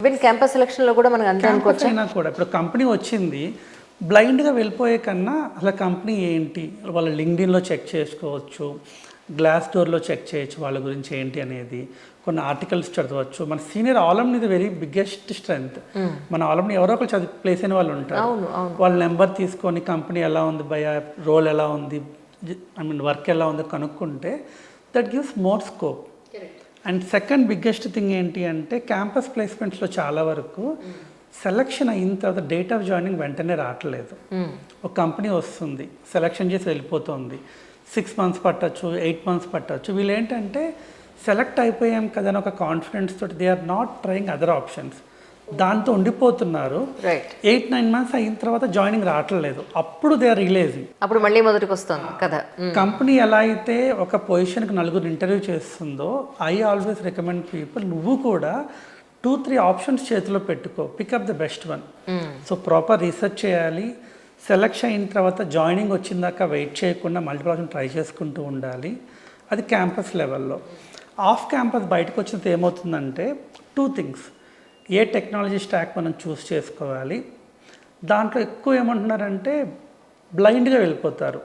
Even campus సెలక్షన్లో కూడా మనకు అంతే అనుకోవచ్చు. అయినా కూడా ఇప్పుడు కంపెనీ వచ్చింది బ్లైండ్గా వెళ్ళిపోయే కన్నా అసలు కంపెనీ ఏంటి వాళ్ళ లింక్డ్ఇన్లో చెక్ చేసుకోవచ్చు, గ్లాస్ డోర్లో చెక్ చేయొచ్చు వాళ్ళ గురించి ఏంటి అనేది, కొన్ని ఆర్టికల్స్ చదవచ్చు. మన సీనియర్ ఆలమ్ని ఇది వెరీ బిగ్గెస్ట్ స్ట్రెంగ్త్. మన ఆలమ్ని ఎవరో ఒకరు చదివి ప్లేస్ అయిన వాళ్ళు ఉంటారు. వాళ్ళ నెంబర్ తీసుకొని కంపెనీ ఎలా ఉంది భయ, రోల్ ఎలా ఉంది, ఐ మీన్ వర్క్ ఎలా ఉంది కనుక్కుంటే that gives more scope. And second biggest thing ఏంటి అంటే క్యాంపస్ ప్లేస్మెంట్స్లో చాలా వరకు సెలక్షన్ అయిన తర్వాత డేట్ ఆఫ్ జాయినింగ్ వెంటనే రావట్లేదు. ఒక కంపెనీ వస్తుంది, సెలక్షన్ చేసి వెళ్ళిపోతుంది, 6 months పట్టచ్చు, 8 months పట్టచ్చు. వీళ్ళు ఏంటంటే సెలెక్ట్ అయిపోయాం కదా అని ఒక కాన్ఫిడెన్స్ తోటి they are not trying other options, దాంతో ఉండిపోతున్నారు. 8-9 months అయిన తర్వాత జాయినింగ్ రావట్లేదు, అప్పుడు దే ఆర్ రిలీజింగ్, అప్పుడు మళ్ళీ మొదటికి వస్తుంది కదా. కంపెనీ ఎలా అయితే ఒక పొజిషన్కి 4 ఇంటర్వ్యూ చేస్తుందో ఐ ఆల్వేస్ రికమెండ్ పీపుల్ నువ్వు కూడా 2-3 ఆప్షన్స్ చేతిలో పెట్టుకో, pick up the best one. So proper research చేయాలి, సెలెక్షన్ అయిన తర్వాత జాయినింగ్ వచ్చిందాక వెయిట్ చేయకుండా మల్టిపుల్ ఆప్షన్ ట్రై చేసుకుంటూ ఉండాలి. అది క్యాంపస్ లెవెల్లో. ఆఫ్ క్యాంపస్ బయటకు వచ్చినంత ఏమవుతుందంటే 2 things, ఏ టెక్నాలజీ స్టాక్ మనం చూస్ చేసుకోవాలి. దాంట్లో ఎక్కువ ఏమంటున్నారంటే బ్లైండ్గా వెళ్ళిపోతారు.